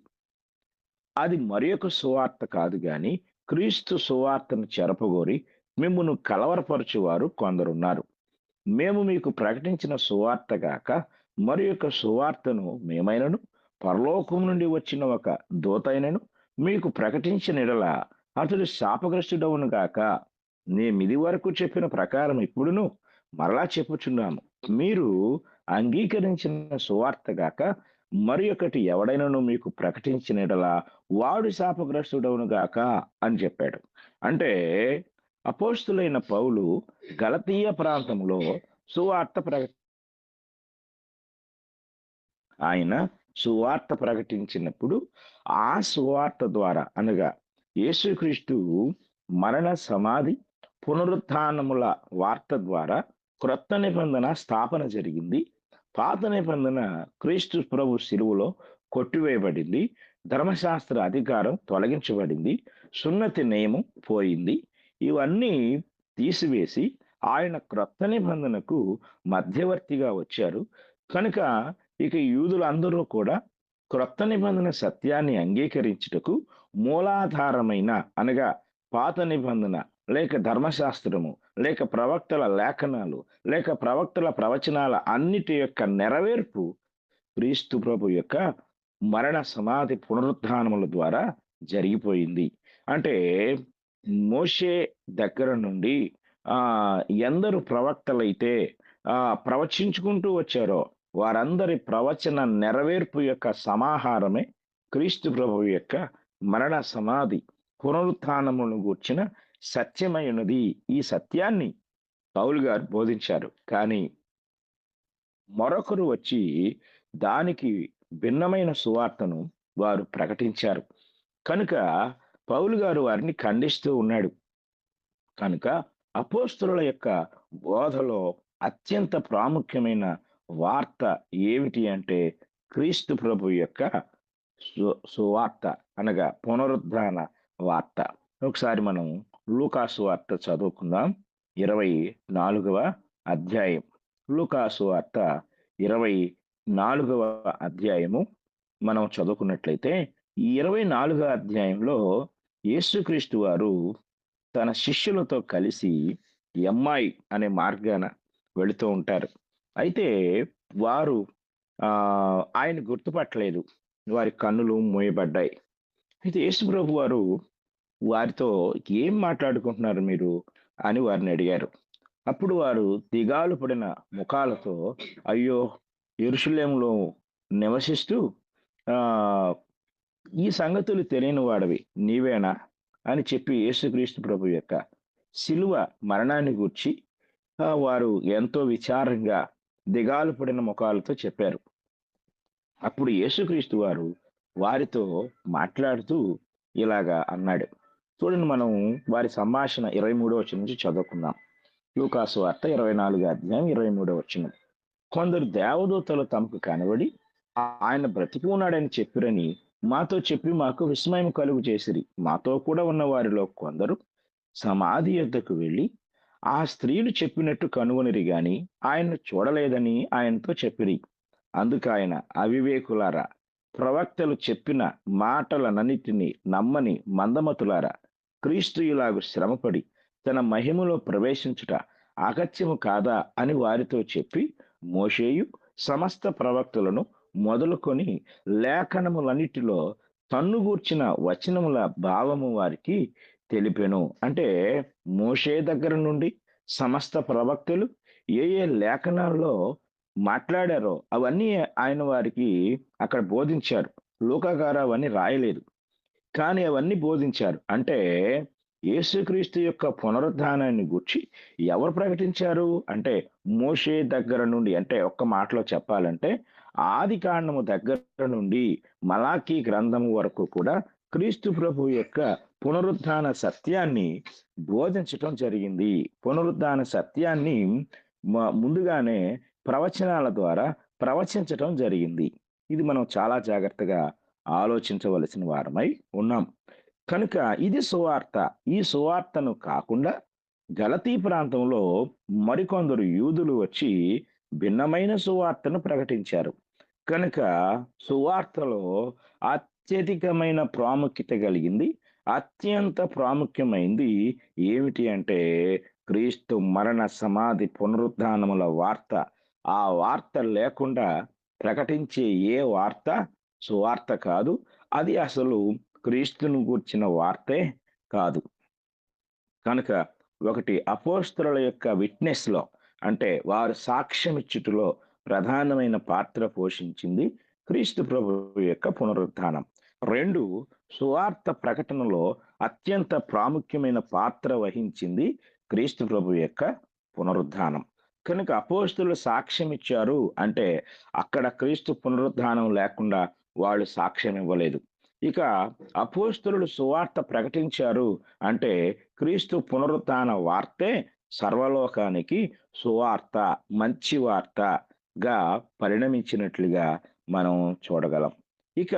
S1: అది మరియొక సువార్త కాదు గాని క్రీస్తు సువార్తను చెరపగోరి మిమ్మును కలవరపరచువారు కొందరున్నారు. మేము మీకు ప్రకటించిన సువార్త గాక మరియొక సువార్తను మేమైనను పరలోకం నుండి వచ్చిన ఒక దూతైనను మీకు ప్రకటించిన యెడల అతడు శాపగ్రస్తుడవును గాక. మేమిది వరకు చెప్పిన ప్రకారం ఇప్పుడును మరలా చెప్పుచున్నాము. మీరు అంగీకరించిన సువార్త గాక మరి ఒకటి ఎవడైనను మీకు ప్రకటించిన యెడల వాడు శాపగ్రస్తుడవును గాక అని చెప్పాడు. అంటే అపోస్తులైన పౌలు గలతీయ ప్రాంతంలో సువార్త ఆయన సువార్త ప్రకటించినప్పుడు ఆ సువార్త ద్వారా అనగా యేసుక్రీస్తు మరణ సమాధి పునరుత్థానముల వార్త ద్వారా క్రొత్త నిబంధన స్థాపన జరిగింది. పాత నిబంధన క్రీస్తు ప్రభు శిలువలో కొట్టివేయబడింది. ధర్మశాస్త్ర అధికారం తొలగించబడింది. సున్నతి నియమం పోయింది. ఇవన్నీ తీసివేసి ఆయన క్రొత్త నిబంధనకు మధ్యవర్తిగా వచ్చారు. కనుక ఇక యూదులందరూ కూడా క్రొత్త నిబంధన సత్యాన్ని అంగీకరించుటకు మూలాధారమైన అనగా పాత నిబంధన లేక ధర్మశాస్త్రము లేక ప్రవక్తల లేఖనాలు లేక ప్రవక్తల ప్రవచనాల అన్నిటి యొక్క నెరవేర్పు క్రీస్తు ప్రభు యొక్క మరణ సమాధి పునరుత్థానముల ద్వారా జరిగిపోయింది. అంటే మోషే దగ్గర నుండి ఆ ఎందరు ప్రవక్తలైతే ప్రవచించుకుంటూ వచ్చారో వారందరి ప్రవచన నెరవేర్పు యొక్క సమాహారమే క్రీస్తు ప్రభు యొక్క మరణ సమాధి పునరుత్థానమును గూర్చిన సత్యమైనది. ఈ సత్యాన్ని పౌలు గారు బోధించారు. కానీ మరొకరు వచ్చి దానికి భిన్నమైన సువార్తను వారు ప్రకటించారు. కనుక పౌలు గారు వారిని ఖండిస్తూ ఉన్నాడు. కనుక అపోస్తలుల యొక్క బోధలో అత్యంత ప్రాముఖ్యమైన వార్త ఏమిటి అంటే క్రీస్తు ప్రభు యొక్క సువార్త అనగా పునరుద్ధాన వార్త. ఒకసారి మనం లూకాసు వార్త చదువుకుందాం. 24వ అధ్యాయం. లూకాసు వార్త 24వ అధ్యాయము మనం చదువుకున్నట్లయితే ఈ 24వ అధ్యాయంలో యేసుక్రీస్తు వారు తన శిష్యులతో కలిసి ఎమ్మాయి అనే మార్గాన వెళుతూ ఉంటారు. అయితే వారు ఆయన గుర్తుపట్టలేదు. వారి కన్నులు మూయబడ్డాయి. అయితే యేసు ప్రభు వారు వారితో ఏం మాట్లాడుకుంటున్నారు మీరు అని వారిని అడిగారు. అప్పుడు వారు దిగాలు పడిన ముఖాలతో అయ్యో యెరూషలేములో నివసిస్తూ ఆ ఈ సంగతులు తెలియని వాడివి నీవేనా అని చెప్పి యేసుక్రీస్తు ప్రభు యొక్క శిలువ మరణాన్ని గూర్చి వారు ఎంతో విచారంగా దిగాలు పడిన ముఖాలతో చెప్పారు. అప్పుడు యేసుక్రీస్తు వారు వారితో మాట్లాడుతూ ఇలాగా అన్నాడు. చూడండి, మనం వారి సంభాషణ 23వ వచనం నుంచి చదువుకుందాం. లూకాసు వార్త 24వ అధ్యాయం 23వ వచనం. కొందరు దేవదూతలు తమకు కనబడి ఆయన బ్రతికి ఉన్నాడని చెప్పిరని మాతో చెప్పి మాకు విస్మయం కలుగు చేసిరి. మాతో కూడా ఉన్న వారిలో కొందరు సమాధి యొద్దకు వెళ్ళి ఆ స్త్రీలు చెప్పినట్టు కనుగొనిరి గాని ఆయన్ను చూడలేదని ఆయనతో చెప్పిరి. అందుకు ఆయన, అవివేకులారా, ప్రవక్తలు చెప్పిన మాటలనన్నిటినీ నమ్మని మందమతులారా, క్రీస్తు ఇలాగు శ్రమపడి తన మహిమలో ప్రవేశించుట అగత్యము కాదా అని వారితో చెప్పి మోషేయు సమస్త ప్రవక్తలను మొదలుకొని లేఖనములన్నిటిలో తన్నుగూర్చిన వచనముల భావము వారికి తెలిపెను. అంటే మోషే దగ్గర నుండి సమస్త ప్రవక్తలు ఏ ఏ లేఖనాల్లో మాట్లాడారో అవన్నీ ఆయన వారికి అక్కడ బోధించారు. లూకా గారు అవన్నీ రాయలేదు, కానీ అవన్నీ బోధించారు. అంటే యేసుక్రీస్తు యొక్క పునరుద్ధానాన్ని గూర్చి ఎవరు ప్రకటించారు అంటే మోషే దగ్గర నుండి, అంటే ఒక్క మాటలో చెప్పాలంటే ఆది కాండము దగ్గర నుండి మలాకీ గ్రంథము వరకు కూడా క్రీస్తు ప్రభు యొక్క పునరుత్థాన సత్యాన్ని బోధించటం జరిగింది. పునరుత్థాన సత్యాన్ని ముందుగానే ప్రవచనాల ద్వారా ప్రవచించటం జరిగింది. ఇది మనం చాలా జాగ్రత్తగా ఆలోచించవలసిన వారమై ఉన్నాం. కనుక ఇది సువార్త. ఈ సువార్తను కాకుండా గలతీ ప్రాంతంలో మరికొందరు యూదులు వచ్చి భిన్నమైన సువార్తను ప్రకటించారు. కనుక సువార్తలో అత్యధికమైన ప్రాముఖ్యత కలిగింది. అత్యంత ప్రాముఖ్యమైంది ఏమిటి అంటే క్రీస్తు మరణ, సమాధి, పునరుత్థానముల వార్త. ఆ వార్త లేకుండా ప్రకటించే ఏ వార్త సువార్త కాదు. అది అసలు క్రీస్తును గూర్చిన వార్తే కాదు. కనుక ఒకటి అపోస్తలుల యొక్క విట్నెస్‌లో అంటే వారు సాక్ష్యం ఇచ్చుటలో ప్రధానమైన పాత్ర పోషించింది క్రీస్తు ప్రభువు యొక్క పునరుత్థానం. 2 సువార్త ప్రకటనలో అత్యంత ప్రాముఖ్యమైన పాత్ర వహించింది క్రీస్తు ప్రభువు యొక్క పునరుత్థానం. కనుక అపోస్తలులు సాక్ష్యం ఇచ్చారు అంటే అక్కడ క్రీస్తు పునరుత్థానం లేకుండా వాళ్ళు సాక్ష్యం ఇవ్వలేదు. ఇక అపోస్తలులు సువార్త ప్రకటించారు అంటే క్రీస్తు పునరుత్థాన వార్తే సర్వలోకానికి సువార్త, మంచి వార్తగా పరిణమించినట్లుగా మనం చూడగలం. ఇక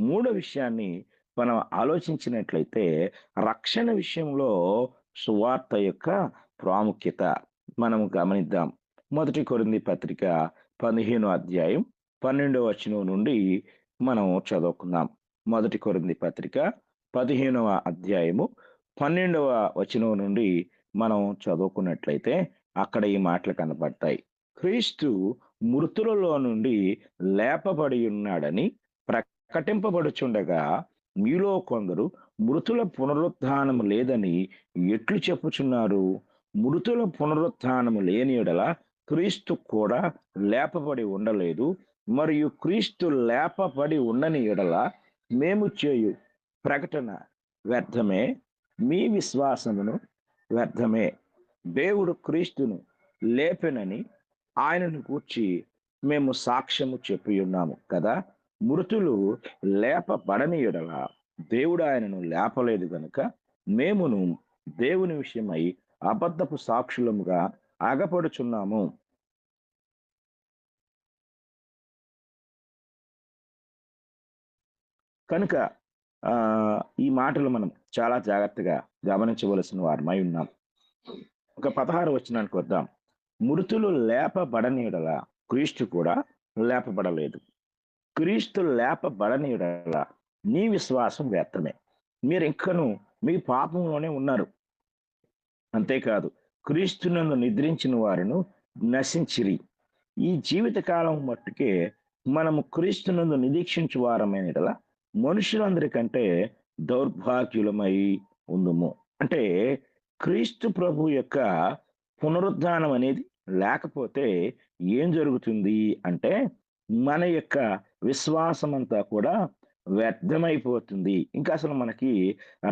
S1: మూడో విషయాన్ని మనం ఆలోచించినట్లయితే రక్షణ విషయంలో సువార్త యొక్క ప్రాముఖ్యత మనం గమనిద్దాం. 1 కొరింథీ పత్రిక 15వ అధ్యాయం 12వ వచనం నుండి మనం చదువుకుందాం. 1 కొరింథీ పత్రిక 15వ అధ్యాయము 12వ వచనం నుండి మనం చదువుకున్నట్లయితే అక్కడ ఈ మాటలు కనబడతాయి. క్రీస్తు మృతులలో నుండి లేపబడి ఉన్నాడని ప్రకటింపబడుచుండగా మీలో కొందరు మృతుల పునరుత్థానము లేదని ఎట్లు చెప్పుచున్నారు? మృతుల పునరుత్థానము లేని యెడల క్రీస్తు కూడా లేపబడి ఉండలేదు. మరియు క్రీస్తు లేపబడి ఉండని యెడల మేము చేయు ప్రకటన వ్యర్థమే, మీ విశ్వాసమును వ్యర్థమే. దేవుడు క్రీస్తును లేపెనని ఆయనను గూర్చి మేము సాక్ష్యము చెప్పి ఉన్నాము కదా. మృతులు లేపబడని యెడల దేవుడు ఆయనను లేపలేదు గనుక మేమును దేవుని విషయమై అబద్ధపు సాక్షులముగా అగపడుచున్నాము. కనుక ఈ మాటలు మనం చాలా జాగ్రత్తగా గమనించవలసిన వారమై ఉన్నాం. ఒక 16 వచనానికి వద్దాం. మృతులు లేపబడని యెడల క్రీస్తు కూడా లేపబడలేదు. క్రీస్తు లేపబడని యెడల నీ విశ్వాసం వ్యర్థమే. మీరు ఇంకను మీ పాపంలోనే ఉన్నారు. అంతేకాదు క్రీస్తునందు నిద్రించిన వారును నశించిరి. ఈ జీవిత కాలం మట్టుకే మనము క్రీస్తునందు నిరీక్షించు వారమైన యెడల మనుషులందరికంటే దౌర్భాగ్యులమై ఉందుము. అంటే క్రీస్తు ప్రభు యొక్క పునరుత్థానం అనేది లేకపోతే ఏం జరుగుతుంది అంటే మన యొక్క విశ్వాసం అంతా కూడా వ్యర్థమైపోతుంది. ఇంకా అసలు మనకి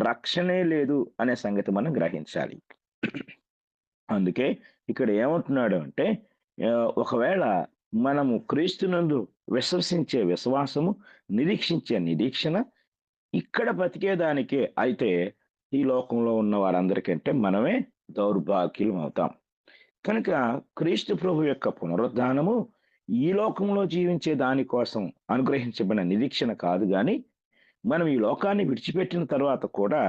S1: రక్షణే లేదు అనే సంగతి మనం గ్రహించాలి. అందుకే ఇక్కడ ఏమంటున్నాడు అంటే ఒకవేళ మనము క్రీస్తునందు విశ్వసించే విశ్వాసము, నిరీక్షించే నిరీక్షణ ఇక్కడ బతికేదానికే అయితే ఈ లోకంలో ఉన్న వారందరికంటే మనమే దౌర్భాగ్యులం అవుతాం. కనుక క్రీస్తు ప్రభు యొక్క పునరుత్థానము ఈ లోకంలో జీవించే దానికోసం అనుగ్రహించబడిన నిరీక్షణ కాదు గాని మనం ఈ లోకాన్ని విడిచిపెట్టిన తర్వాత కూడా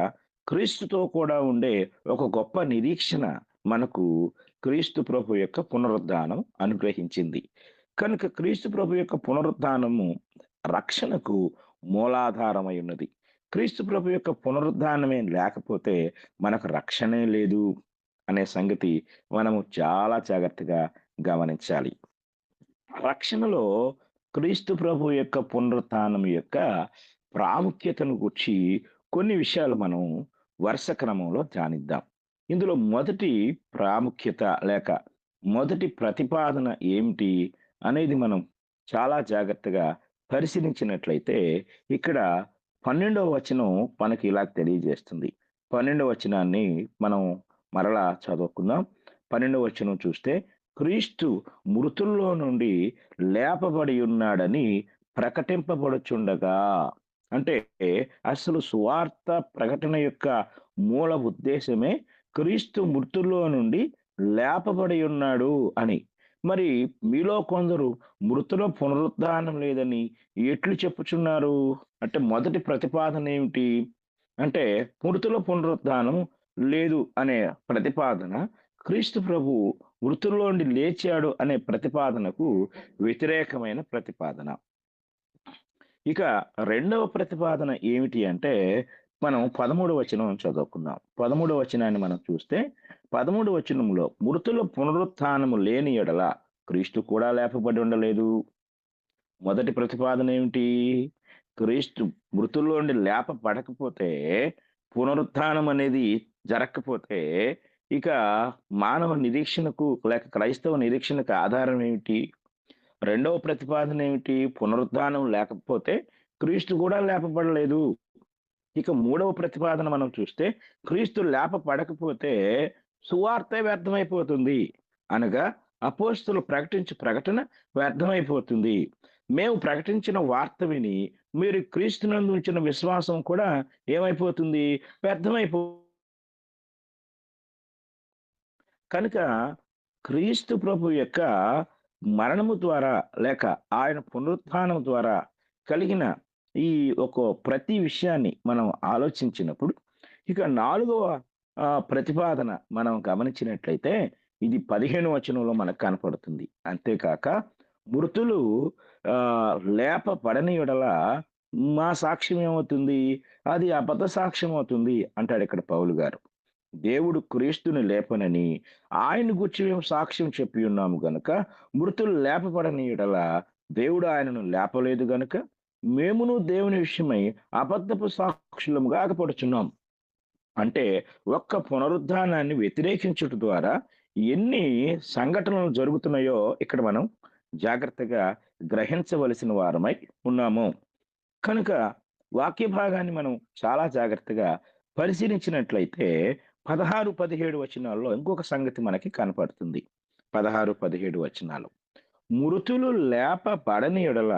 S1: క్రీస్తుతో కూడా ఉండే ఒక గొప్ప నిరీక్షణ మనకు క్రీస్తు ప్రభు యొక్క పునరుత్థానం అనుగ్రహించింది. కనుక క్రీస్తు ప్రభు యొక్క పునరుత్థానము రక్షణకు మూలాధారమై ఉన్నది. క్రీస్తు ప్రభు యొక్క పునరుత్థానమే లేకపోతే మనకు రక్షణే లేదు అనే సంగతి మనము చాలా జాగ్రత్తగా గమనించాలి. రక్షణలో క్రీస్తు ప్రభు యొక్క పునరుత్థానం యొక్క ప్రాముఖ్యతను గురించి కొన్ని విషయాలు మనం వరుస క్రమంలో ధ్యానిద్దాం. ఇందులో మొదటి ప్రాముఖ్యత లేక మొదటి ప్రతిపాదన ఏమిటి అనేది మనం చాలా జాగ్రత్తగా పరిశీలించినట్లయితే ఇక్కడ 12వ వచనం మనకి ఇలా తెలియజేస్తుంది. 12వ వచనాన్ని మనం మరలా చదువుకుందాం. 12వ వచనం చూస్తే క్రీస్తు మృతుల్లో నుండి లేపబడి ఉన్నాడని ప్రకటింపబడుచుండగా. అంటే అసలు సువార్త ప్రకటన యొక్క మూల ఉద్దేశమే క్రీస్తు మృతుల్లో నుండి లేపబడి ఉన్నాడు అని. మరి మీలో కొందరు మృతుల పునరుద్ధానం లేదని ఎట్లు చెప్పుచున్నారు? అంటే మొదటి ప్రతిపాదన ఏమిటి? అంటే మృతుల పునరుద్ధానం లేదు అనే ప్రతిపాదన, క్రీస్తు ప్రభువు మృతుల్లో నుండి లేచాడు అనే ప్రతిపాదనకు వ్యతిరేకమైన ప్రతిపాదన. ఇక రెండవ ప్రతిపాదన ఏమిటి అంటే, మనం 13వ వచనం చదువుకుందాం. 13వ వచనాన్ని మనం చూస్తే, 13వ వచనంలో మృతుల పునరుత్థానము లేని యెడల క్రీస్తు కూడా లేపబడి ఉండలేదు. మొదటి ప్రతిపాదన ఏమిటి? క్రీస్తు మృతుల్లో నుండి లేపబడకపోతే, పునరుత్థానం అనేది జరగకపోతే, ఇక మానవ నిరీక్షణకు లేక క్రైస్తవ నిరీక్షణకు ఆధారం ఏమిటి? రెండవ ప్రతిపాదన ఏమిటి? పునరుత్థానం లేకపోతే క్రీస్తు కూడా లేపబడలేదు. ఇక మూడవ ప్రతిపాదన మనం చూస్తే, క్రీస్తు లేపబడకపోతే సువార్తే వ్యర్థమైపోతుంది. అనగా అపోస్తలులు ప్రకటించు ప్రకటన వ్యర్థమైపోతుంది. మేము ప్రకటించిన వార్త విని మీరు క్రీస్తునందు ఉంచిన విశ్వాసం కూడా ఏమైపోతుంది? వ్యర్థమైపో కనుక క్రీస్తు ప్రభు యొక్క మరణము ద్వారా లేక ఆయన పునరుత్థానం ద్వారా కలిగిన ఈ ఒక ప్రతి విషయాన్ని మనం ఆలోచించినప్పుడు, ఇక నాలుగవ ప్రతిపాదన మనం గమనించినట్లయితే ఇది 15 వచనంలో మనకు కనపడుతుంది. అంతేకాక మృతులు లేపబడని యెడల మా సాక్ష్యం ఏమవుతుంది? అది అబద్ధ సాక్ష్యం అవుతుంది అంటాడు ఇక్కడ పౌలు గారు. దేవుడు క్రీస్తుని లేపనని ఆయన గూర్చి మేము సాక్ష్యం చెప్పి ఉన్నాము గనుక, మృతులు లేపబడని యెడల దేవుడు ఆయనను లేపలేదు గనుక మేమును దేవుని విషయమై అబద్ధపు సాక్షులముగా అగపడుచున్నాం. అంటే ఒక్క పునరుద్ధానాన్ని వ్యతిరేకించుట ద్వారా ఎన్ని సంఘటనలు జరుగుతున్నాయో ఇక్కడ మనం జాగ్రత్తగా గ్రహించవలసిన వారమై ఉన్నాము. కనుక వాక్య భాగాన్ని మనం చాలా జాగ్రత్తగా పరిశీలించినట్లయితే 16, 17 వచనాల్లో ఇంకొక సంగతి మనకి కనపడుతుంది. 16, 17 వచనాలు. మృతులు లేపబడని యెడల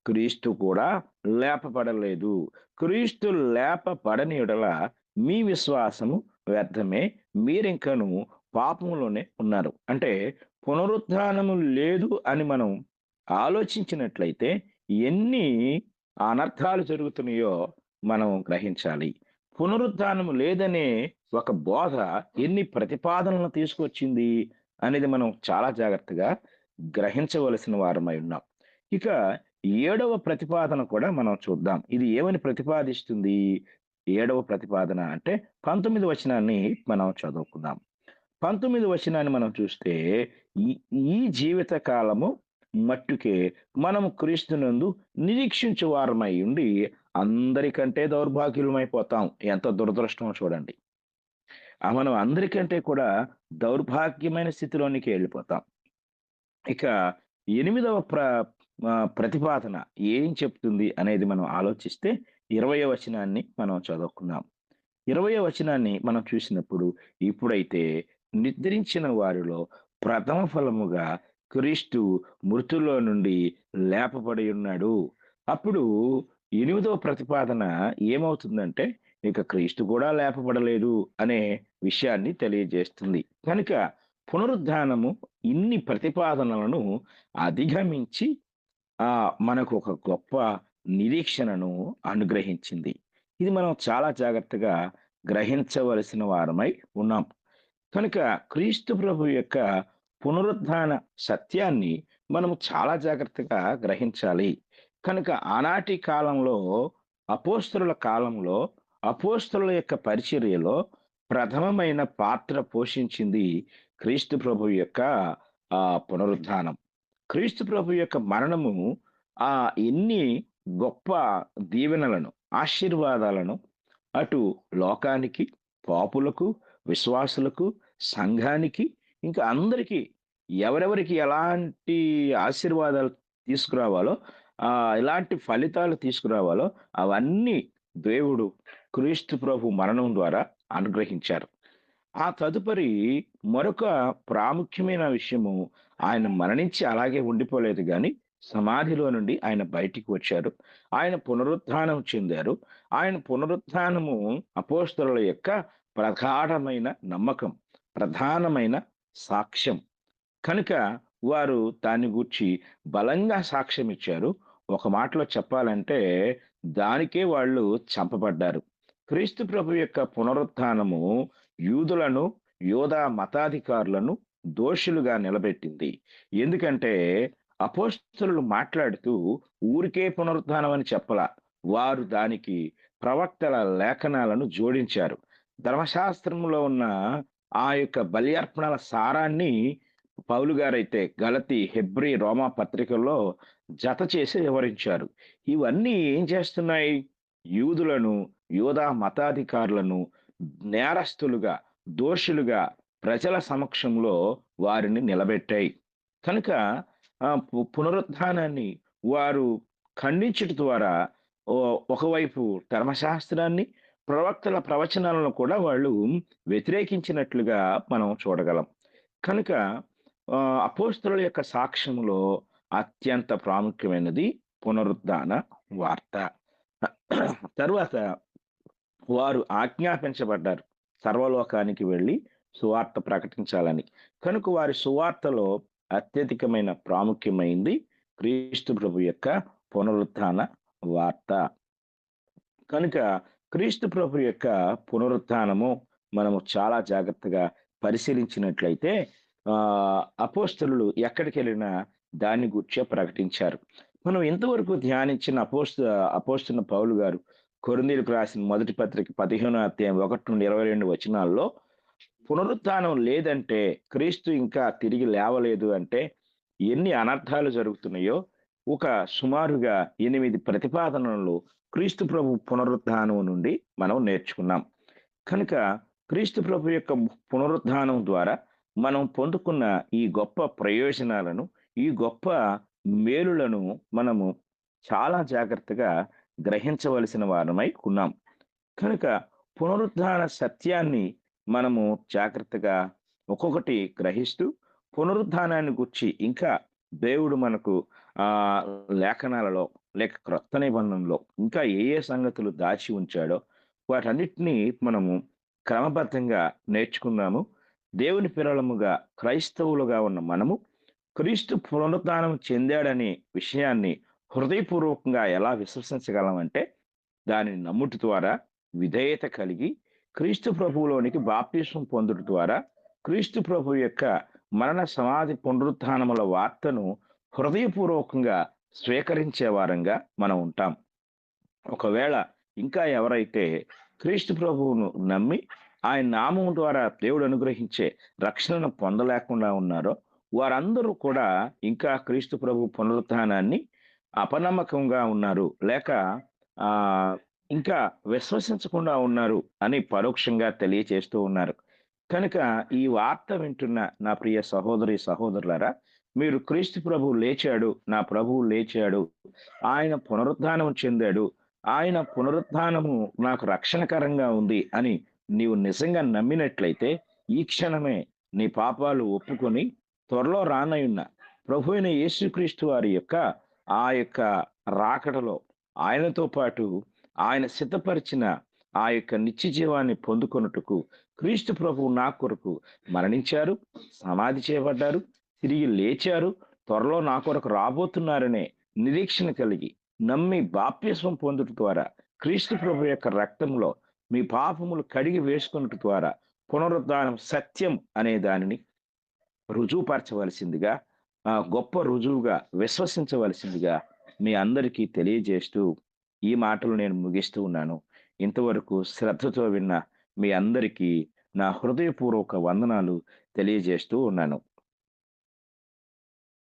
S1: క్రీస్తు కూడా లేపబడలేదు. క్రీస్తు లేపబడని యెడల మీ విశ్వాసము వ్యర్థమే, మీరింకను పాపములోనే ఉన్నారు. అంటే పునరుత్థానము లేదు అని మనం ఆలోచించినట్లయితే ఎన్ని అనర్థాలు జరుగుతున్నాయో మనం గ్రహించాలి. పునరుత్థానము లేదనే ఒక బోధ ఎన్ని ప్రతిపాదనలను తీసుకొచ్చింది అనేది మనం చాలా జాగ్రత్తగా గ్రహించవలసిన వారమై ఉన్నాం. ఇక ఏడవ ప్రతిపాదన కూడా మనం చూద్దాం. ఇది ఏమని ప్రతిపాదిస్తుంది? ఏడవ ప్రతిపాదన అంటే 19 వచనాన్ని మనం చదువుకుందాం. 19 వచనాన్ని మనం చూస్తే, ఈ ఈ జీవిత కాలము మట్టుకే మనము క్రీస్తునందు నిరీక్షించు వారమై ఉండి అందరికంటే దౌర్భాగ్యులమైపోతాం. ఎంత దురదృష్టమో చూడండి. మనం అందరికంటే కూడా దౌర్భాగ్యమైన స్థితిలోనికి వెళ్ళిపోతాం. ఇక ఎనిమిదవ ప్రతిపాదన ఏం చెప్తుంది అనేది మనం ఆలోచిస్తే 20వ వచనాన్ని మనం చదువుకుందాం. 20వ వచనాన్ని మనం చూసినప్పుడు, ఇప్పుడైతే నిద్రించిన వారిలో ప్రథమ ఫలముగా క్రీస్తు మృతుల్లో నుండి లేపబడి ఉన్నాడు. అప్పుడు 8వ ప్రతిపాదన ఏమవుతుందంటే, ఇక క్రీస్తు కూడా లేపబడలేదు అనే విషయాన్ని తెలియజేస్తుంది. కనుక పునరుద్ధానము ఇన్ని ప్రతిపాదనలను అధిగమించి మనకు ఒక గొప్ప నిరీక్షణను అనుగ్రహించింది. ఇది మనం చాలా జాగ్రత్తగా గ్రహించవలసిన వారమై ఉన్నాం. కనుక క్రీస్తు ప్రభు యొక్క పునరుద్ధాన సత్యాన్ని మనం చాలా జాగ్రత్తగా గ్రహించాలి. కనుక ఆనాటి కాలంలో, అపోస్తలుల కాలంలో, అపోస్తలుల యొక్క పరిచర్యలో ప్రథమమైన పాత్ర పోషించింది క్రీస్తు ప్రభు యొక్క పునరుద్ధానం. క్రీస్తు ప్రభు యొక్క మరణము ఎన్ని గొప్ప దీవెనలను, ఆశీర్వాదాలను అటు లోకానికి, పాపులకు, విశ్వాసులకు, సంఘానికి, ఇంకా అందరికీ ఎవరెవరికి ఎలాంటి ఆశీర్వాదాలు తీసుకురావాలో, ఎలాంటి ఫలితాలు తీసుకురావాలో అవన్నీ దేవుడు క్రీస్తు ప్రభు మరణం ద్వారా అనుగ్రహించారు. ఆ తదుపరి మరొక ప్రాముఖ్యమైన విషయము, ఆయన మరణించి అలాగే ఉండిపోలేదు గాని, సమాధిలో నుండి ఆయన బయటికి వచ్చారు. ఆయన పునరుత్థానం చెందారు. ఆయన పునరుత్థానము అపోస్తలుల యొక్క ప్రగాఢమైన నమ్మకం, ప్రధానమైన సాక్ష్యం. కనుక వారు దాన్ని గూర్చి బలంగా సాక్ష్యమిచ్చారు. ఒక మాటలో చెప్పాలంటే దానికే వాళ్ళు చంపబడ్డారు. క్రీస్తు ప్రభు యొక్క పునరుత్థానము యూదులను, యూదా మతాధికారులను దోషులుగా నిలబెట్టింది. ఎందుకంటే అపోస్తలులు మాట్లాడుతూ ఊరికే పునరుత్థానం అని చెప్పలా. వారు దానికి ప్రవక్తల లేఖనాలను జోడించారు. ధర్మశాస్త్రంలో ఉన్న ఆ యొక్క బలి అర్పణల సారాన్ని పౌలు గారైతే గలతీ, హెబ్రీ, రోమా పత్రికల్లో జత చేసి వివరించారు. ఇవన్నీ ఏం చేస్తున్నాయి? యూదులను, యూదా మతాధికారులను నేరస్తులుగా, దోషులుగా ప్రజల సమక్షంలో వారిని నిలబెట్టాయి. కనుక పునరుత్థానాన్ని వారు ఖండించుట ద్వారా ఒకవైపు ధర్మశాస్త్రాన్ని, ప్రవక్తల ప్రవచనాలను కూడా వాళ్ళు వ్యతిరేకించినట్లుగా మనం చూడగలం. కనుక అపోస్తలుల యొక్క సాక్ష్యములో అత్యంత ప్రాముఖ్యమైనది పునరుద్ధాన వార్త. తరువాత వారు ఆజ్ఞాపించబడ్డారు. సర్వలోకానికి వెళ్ళి సువార్త ప్రకటించాలని. కనుక వారి సువార్తలో అత్యధికమైన ప్రాముఖ్యమైంది క్రీస్తు ప్రభు యొక్క పునరుత్థాన వార్త. కనుక క్రీస్తు ప్రభు యొక్క పునరుత్థానము మనము చాలా జాగ్రత్తగా పరిశీలించినట్లయితే అపోస్తలులు ఎక్కడికెళ్ళినా దాన్ని గూర్చే ప్రకటించారు. మనం ఇంతవరకు ధ్యానించిన అపోస్తున్న పౌలు గారు కొరింథీయులకు రాసిన మొదటి పత్రిక 15వ అధ్యాయం 1-22 వచనాల్లో పునరుత్థానం లేదంటే, క్రీస్తు ఇంకా తిరిగి లేవలేదు అంటే ఎన్ని అనర్థాలు జరుగుతున్నాయో ఒక సుమారుగా 8 ప్రతిపాదనలు క్రీస్తు ప్రభు పునరుత్థానం నుండి మనం నేర్చుకున్నాం. కనుక క్రీస్తు ప్రభు యొక్క పునరుత్థానం ద్వారా మనం పొందుకున్న ఈ గొప్ప ప్రయోజనాలను, ఈ గొప్ప మేలులను మనము చాలా జాగ్రత్తగా గ్రహించవలసిన వారమై ఉన్నాం. కనుక పునరుత్థాన సత్యాన్ని మనము జాగ్రత్తగా ఒక్కొక్కటి గ్రహిస్తూ పునరుత్థానాన్ని గురించి ఇంకా దేవుడు మనకు ఆ లేఖనాలలో లేక క్రొత్త నిబంధనలో ఇంకా ఏ ఏ సంగతులు దాచి ఉంచాడో వాటన్నిటినీ మనము క్రమబద్ధంగా నేర్చుకున్నాము. దేవుని పిల్లలముగా క్రైస్తవులుగా ఉన్న మనము క్రీస్తు పునరుత్థానం చెందాడనే విషయాన్ని హృదయపూర్వకంగా ఎలా విశ్వసించగలమంటే దానిని నమ్ముట ద్వారా విధేయత కలిగి క్రీస్తు ప్రభువులోనికి బాప్తిస్మం పొందుట ద్వారా క్రీస్తు ప్రభు యొక్క మరణ సమాధి పునరుత్థానముల వార్తను హృదయపూర్వకంగా స్వీకరించే వారంగా మనం ఉంటాం. ఒకవేళ ఇంకా ఎవరైతే క్రీస్తు ప్రభువును నమ్మి ఆయన నామం ద్వారా దేవుడు అనుగ్రహించే రక్షణను పొందలేకుండా ఉన్నారో వారందరూ కూడా ఇంకా క్రీస్తు ప్రభు పునరుత్థానాన్ని అపనమ్మకంగా ఉన్నారు, లేక ఆ ఇంకా విశ్వసించకుండా ఉన్నారు అని పరోక్షంగా తెలియచేస్తూ ఉన్నారు. కనుక ఈ వార్త వింటున్న నా ప్రియ సహోదరి సహోదరులారా, మీరు క్రీస్తు ప్రభువు లేచాడు, నా ప్రభువు లేచాడు, ఆయన పునరుత్థానం చెందాడు, ఆయన పునరుత్థానము నాకు రక్షణకరంగా ఉంది అని నీవు నిజంగా నమ్మినట్లయితే ఈ క్షణమే నీ పాపాలు ఒప్పుకొని త్వరలో రానయున్న ప్రభు అయిన యేసుక్రీస్తు వారి యొక్క ఆ యొక్క రాకడలో ఆయనతో పాటు ఆయన సిద్ధపరిచిన ఆ యొక్క నిత్య జీవాన్ని పొందుకొనుటకు క్రీస్తు ప్రభువు నా కొరకు మరణించారు, సమాధి చేయబడ్డారు, తిరిగి లేచారు, త్వరలో నా కొరకు రాబోతున్నారనే నిరీక్షణ కలిగి నమ్మి బాప్తిస్మం పొందుట ద్వారా క్రీస్తు ప్రభు యొక్క రక్తంలో మీ పాపములు కడిగి వేసుకున్నట ద్వారా పునరుద్ధానం సత్యం అనే దానిని రుజువుపరచవలసిందిగా, గొప్ప రుజువుగా విశ్వసించవలసిందిగా మీ అందరికీ తెలియజేస్తూ ఈ మాటలు నేను ముగిస్తూ ఉన్నాను. ఇంతవరకు శ్రద్ధతో విన్న మీ అందరికీ నా హృదయపూర్వక వందనాలు తెలియజేస్తూ ఉన్నాను.